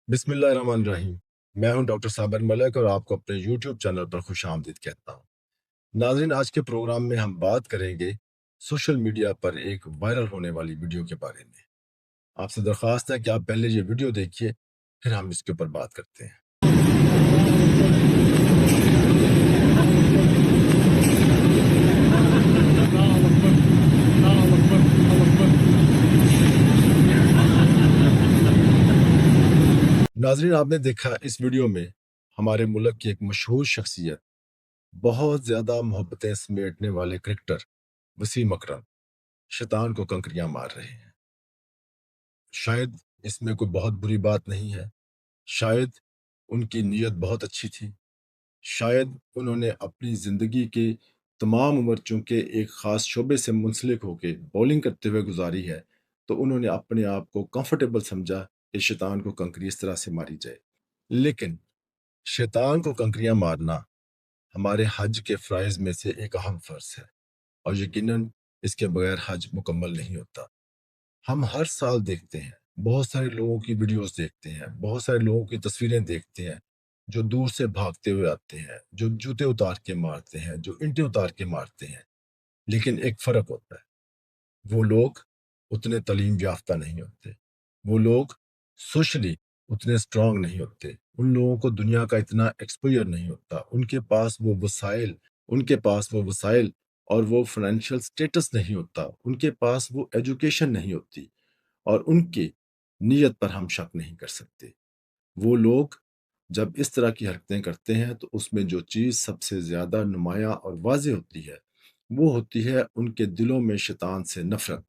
बिस्मिल्लाहिर्रहमानिर्रहीम। मैं हूं डॉक्टर साबर मलिक और आपको अपने यूट्यूब चैनल पर खुश आमदीद कहता हूं। नाज़रीन, आज के प्रोग्राम में हम बात करेंगे सोशल मीडिया पर एक वायरल होने वाली वीडियो के बारे में। आपसे दरख्वास्त है कि आप पहले ये वीडियो देखिए, फिर हम इसके ऊपर बात करते हैं। नाज़रीन, आपने देखा इस वीडियो में हमारे मुल्क की एक मशहूर शख्सियत, बहुत ज़्यादा मोहब्बतें समेटने वाले क्रिकेटर वसीम अकरम शैतान को कंकरियां मार रहे हैं। शायद इसमें कोई बहुत बुरी बात नहीं है, शायद उनकी नीयत बहुत अच्छी थी, शायद उन्होंने अपनी ज़िंदगी के तमाम उम्र चूँकि एक ख़ास शोबे से मुंसलिक होके बॉलिंग करते हुए गुजारी है, तो उन्होंने अपने आप को कंफर्टेबल समझा कि शैतान को कंकरी इस तरह से मारी जाए। लेकिन शैतान को कंकरियां मारना हमारे हज के फ़राइज़ में से एक अहम फ़र्ज़ है और यकीनन इसके बगैर हज मुकम्मल नहीं होता। हम हर साल देखते हैं, बहुत सारे लोगों की वीडियोस देखते हैं, बहुत सारे लोगों की तस्वीरें देखते हैं, जो दूर से भागते हुए आते हैं, जो जूते उतार के मारते हैं, जो ईंटें उतार के मारते हैं। लेकिन एक फ़र्क होता है, वो लोग उतने तालीम याफ्ता नहीं होते, वो लोग सोशली उतने स्ट्रांग नहीं होते, उन लोगों को दुनिया का इतना एक्सपोजर नहीं होता, उनके पास वो वसाइल और वो फाइनेंशियल स्टेटस नहीं होता, उनके पास वो एजुकेशन नहीं होती, और उनकी नीयत पर हम शक नहीं कर सकते। वो लोग जब इस तरह की हरकतें करते हैं तो उसमें जो चीज़ सबसे ज़्यादा नुमायाँ और वाज़ेह होती है, वो होती है उनके दिलों में शैतान से नफ़रत।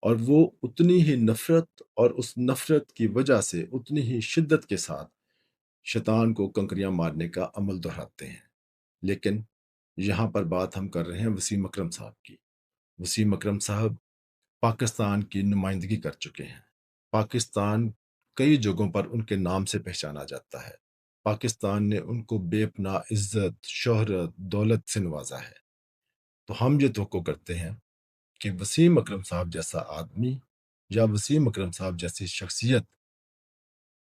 और वो उतनी ही नफ़रत और उस नफ़रत की वजह से उतनी ही शिद्दत के साथ शैतान को कंकरियाँ मारने का अमल दोहराते हैं। लेकिन यहाँ पर बात हम कर रहे हैं वसीम अकरम साहब की। वसीम अकरम साहब पाकिस्तान की नुमाइंदगी कर चुके हैं। पाकिस्तान कई जगहों पर उनके नाम से पहचाना जाता है। पाकिस्तान ने उनको बेपनाह इज़्ज़त, शोहरत, दौलत से नवाज़ा है। तो हम ये तवक्को करते हैं कि वसीम अकरम साहब जैसा आदमी या वसीम अकरम साहब जैसी शख्सियत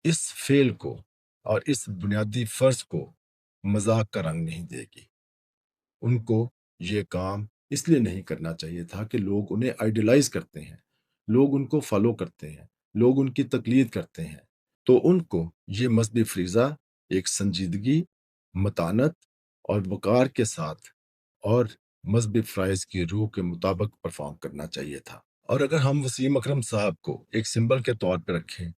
इस फ़ेल को और इस बुनियादी फ़र्ज़ को मज़ाक का रंग नहीं देगी। उनको ये काम इसलिए नहीं करना चाहिए था कि लोग उन्हें आइडलाइज़ करते हैं, लोग उनको फ़ॉलो करते हैं, लोग उनकी तक़लीद करते हैं। तो उनको ये मज़हबी फ़रीज़ा एक संजीदगी, मतानत और वक़ार के साथ और मज़हबी फ़राइज़ की रूह के मुताबिक परफ़ॉर्म करना चाहिए था। और अगर हम वसीम अकरम साहब को एक सिंबल के तौर पे रखें,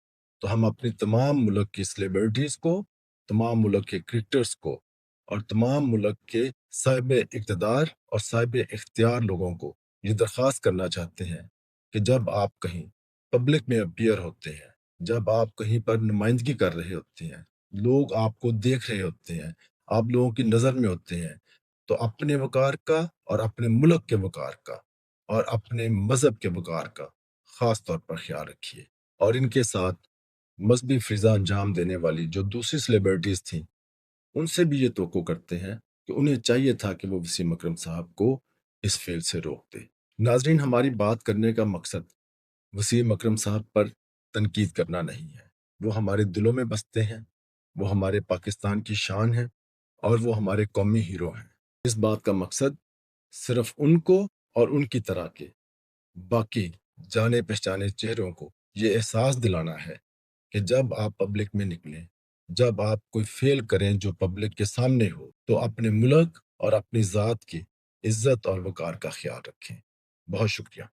तो हम अपनी तमाम मुल्क की सेलिब्रिटीज़ को, तमाम मुल्क के क्रिकेटर्स को और तमाम मुल्क के साहिब इक़्तिदार और साहिब इख्तियार लोगों को ये दरख्वास्त करना चाहते हैं कि जब आप कहीं पब्लिक में अपीयर होते हैं, जब आप कहीं पर नुमाइंदगी कर रहे होते हैं, लोग आपको देख रहे होते हैं, आप लोगों की नज़र में होते हैं, तो अपने वक़ार का और अपने मुल्क के वक़ार का और अपने मज़हब के वक़ार का ख़ास तौर पर ख़्याल रखिए। और इनके साथ मज़हबी फ़िज़ा अंजाम देने वाली जो दूसरी सेलिब्रिटीज़ थीं, उनसे भी ये तवक्को करते हैं कि उन्हें चाहिए था कि वो वसीम अकरम साहब को इस फ़ेल से रोक दें। नाज़रीन, हमारी बात करने का मकसद वसीम अकरम साहब पर तनकीद करना नहीं है। वो हमारे दिलों में बसते हैं, वो हमारे पाकिस्तान की शान हैं और वो हमारे कौमी हीरो हैं। इस बात का मकसद सिर्फ़ उनको और उनकी तरह के बाकी जाने-पहचाने चेहरों को ये एहसास दिलाना है कि जब आप पब्लिक में निकलें, जब आप कोई फ़ेल करें जो पब्लिक के सामने हो, तो अपने मुल्क और अपनी ज़ात की इज़्ज़त और वक़ार का ख़्याल रखें। बहुत शुक्रिया।